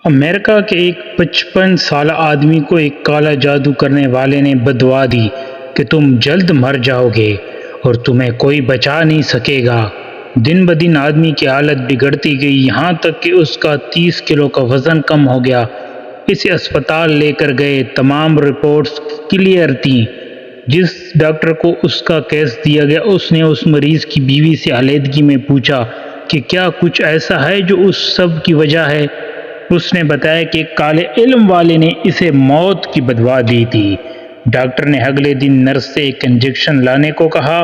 امریکہ کے ایک 55 سالہ آدمی کو ایک کالا جادو کرنے والے نے بددعا دی کہ تم جلد مر جاؤ گے اور تمہیں کوئی بچا نہیں سکے گا۔ دن بدن آدمی کی حالت بگڑتی گئی، یہاں تک کہ اس کا 30 کلو کا وزن کم ہو گیا۔ اسے اسپتال لے کر گئے، تمام رپورٹس کلیئر تھیں۔ جس ڈاکٹر کو اس کا کیس دیا گیا اس نے اس مریض کی بیوی سے علیحدگی میں پوچھا کہ کیا کچھ ایسا ہے جو اس سب کی وجہ ہے۔ اس نے بتایا کہ ایک کالے علم والے نے اسے موت کی بددعا دی تھی۔ ڈاکٹر نے اگلے دن نرس سے ایک انجیکشن لانے کو کہا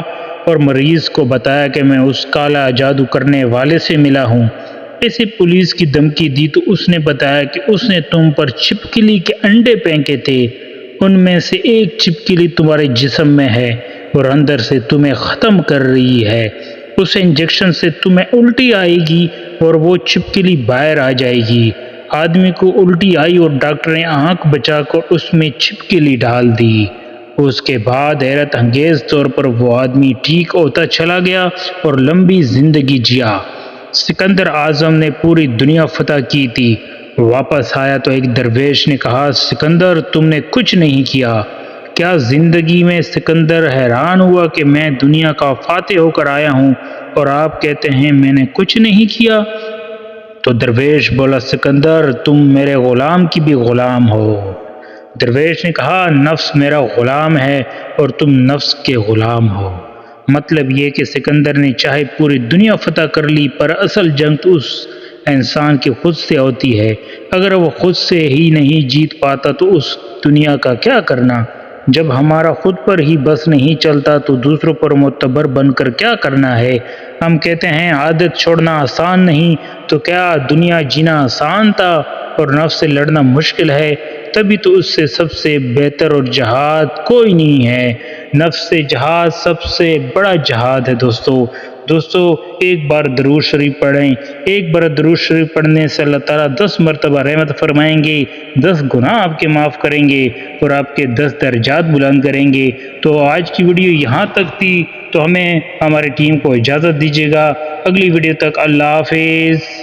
اور مریض کو بتایا کہ میں اس کالا جادو کرنے والے سے ملا ہوں۔ اسے پولیس کی دھمکی دی تو اس نے بتایا کہ اس نے تم پر چھپکلی کے انڈے پھینکے تھے، ان میں سے ایک چھپکلی تمہارے جسم میں ہے اور اندر سے تمہیں ختم کر رہی ہے۔ اس انجیکشن سے تمہیں الٹی آئے گی اور وہ چھپکلی باہر آ جائے گی۔ آدمی کو الٹی آئی اور ڈاکٹر نے آنکھ بچا کر اس میں چھپکلی ڈال دی۔ اس کے بعد حیرت انگیز طور پر وہ آدمی ٹھیک ہوتا چلا گیا اور لمبی زندگی جیا۔ سکندر اعظم نے پوری دنیا فتح کی تھی۔ واپس آیا تو ایک درویش نے کہا، سکندر تم نے کچھ نہیں کیا کیا زندگی میں؟ سکندر حیران ہوا کہ میں دنیا کا فاتح ہو کر آیا ہوں اور آپ کہتے ہیں میں نے کچھ نہیں کیا۔ تو درویش بولا، سکندر تم میرے غلام کی بھی غلام ہو۔ درویش نے کہا، نفس میرا غلام ہے اور تم نفس کے غلام ہو۔ مطلب یہ کہ سکندر نے چاہے پوری دنیا فتح کر لی پر اصل جنگ تو اس انسان کی خود سے ہوتی ہے۔ اگر وہ خود سے ہی نہیں جیت پاتا تو اس دنیا کا کیا کرنا؟ جب ہمارا خود پر ہی بس نہیں چلتا تو دوسروں پر معتبر بن کر کیا کرنا ہے؟ ہم کہتے ہیں عادت چھوڑنا آسان نہیں، تو کیا دنیا جینا آسان تھا اور نفس سے لڑنا مشکل ہے؟ تبھی تو اس سے سب سے بہتر اور جہاد کوئی نہیں ہے۔ نفس سے جہاد سب سے بڑا جہاد ہے۔ دوستو ایک بار درود شریف پڑھیں۔ ایک بار درود شریف پڑھنے سے اللہ تعالیٰ 10 مرتبہ رحمت فرمائیں گے، 10 گناہ آپ کے معاف کریں گے اور آپ کے 10 درجات بلند کریں گے۔ تو آج کی ویڈیو یہاں تک تھی، تو ہماری ٹیم کو اجازت دیجیے گا۔ اگلی ویڈیو تک اللہ حافظ۔